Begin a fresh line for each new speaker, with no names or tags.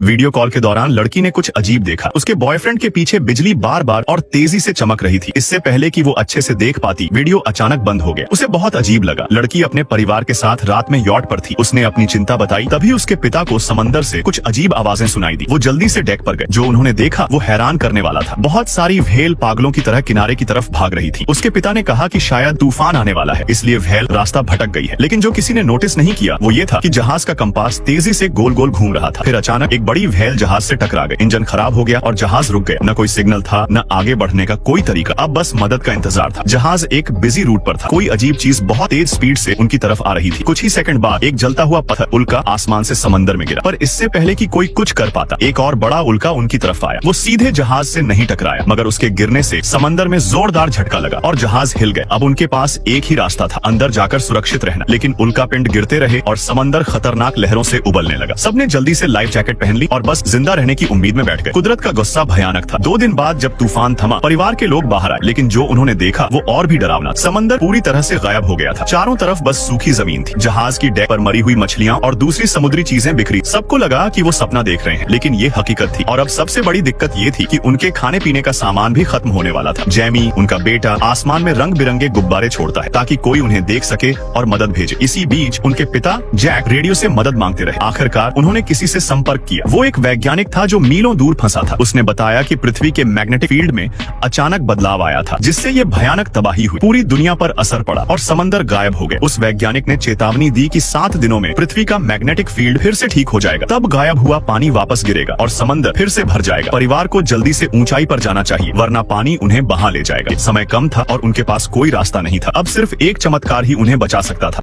Video call के दौरान लड़की ने कुछ अजीब देखा। उसके बॉयफ्रेंड के पीछे बिजली बार बार और तेजी से चमक रही थी। इससे पहले कि वो अच्छे से देख पाती, वीडियो अचानक बंद हो गया। उसे बहुत अजीब लगा। लड़की अपने परिवार के साथ रात में यॉट पर थी। उसने अपनी चिंता बताई। तभी उसके पिता को समंदर से कुछ अजीब आवाजें सुनाई दी। वो जल्दी से डेक पर गए। जो उन्होंने देखा वो हैरान करने वाला था। बहुत सारी व्हेल पागलों की तरह किनारे की तरफ भाग रही थी। उसके पिता ने कहा कि शायद तूफान आने वाला है, इसलिए व्हेल रास्ता भटक गई है। लेकिन जो किसी ने नोटिस नहीं किया वो ये था कि जहाज का कंपास तेजी से गोल गोल घूम रहा था। फिर अचानक एक बड़ी व्हेल जहाज से टकरा गई। इंजन खराब हो गया और जहाज रुक गया। न कोई सिग्नल था, न आगे बढ़ने का कोई तरीका। अब बस मदद का इंतजार था। जहाज एक बिजी रूट पर था। कोई अजीब चीज बहुत तेज स्पीड से उनकी तरफ आ रही थी। कुछ ही सेकंड बाद एक जलता हुआ पत्थर उल्का आसमान से समंदर में गिरा। पर इससे पहले कि कोई कुछ कर पाता, एक और बड़ा उल्का उनकी तरफ आया। वो सीधे जहाज से नहीं टकराया, मगर उसके गिरने से समंदर में जोरदार झटका लगा और जहाज हिल गए। अब उनके पास एक ही रास्ता था, अंदर जाकर सुरक्षित रहना। लेकिन उल्का पिंड गिरते रहे और समंदर खतरनाक लहरों से उबलने लगा। सबने जल्दी से लाइफ जैकेट पहन ली और बस जिंदा रहने की उम्मीद में बैठ गए। कुदरत का गुस्सा भयानक था। 2 दिन बाद जब तूफान थमा, परिवार के लोग बाहर आए, लेकिन जो उन्होंने देखा वो और भी डरावना। समंदर पूरी तरह से गायब हो गया था। चारों तरफ बस सूखी जमीन थी। जहाज की डेक पर मरी हुई मछलियां और दूसरी समुद्री चीजें बिखरी। सबको लगा कि वो सपना देख रहे हैं, लेकिन ये हकीकत थी। और अब सबसे बड़ी दिक्कत ये थी कि उनके खाने पीने का सामान भी खत्म होने वाला था। जैमी, उनका बेटा, आसमान में रंग बिरंगे गुब्बारे छोड़ता है ताकि कोई उन्हें देख सके और मदद भेजे। इसी बीच उनके पिता जैक रेडियो से मदद मांगते रहे। आखिरकार उन्होंने किसी से संपर्क किया। वो एक वैज्ञानिक था जो मीलों दूर फंसा था। उसने बताया कि पृथ्वी के मैग्नेटिक फील्ड में अचानक बदलाव आया था, जिससे ये भयानक तबाही हुई। पूरी दुनिया पर असर पड़ा और समंदर गायब हो गए। उस वैज्ञानिक ने चेतावनी दी कि 7 दिनों में पृथ्वी का मैग्नेटिक फील्ड फिर से ठीक हो जाएगा। तब गायब हुआ पानी वापस गिरेगा और समंदर फिर से भर जाएगा। परिवार को जल्दी से ऊंचाई पर जाना चाहिए, वरना पानी उन्हें बहा ले जाएगा। समय कम था और उनके पास कोई रास्ता नहीं था। अब सिर्फ एक चमत्कार ही उन्हें बचा सकता था।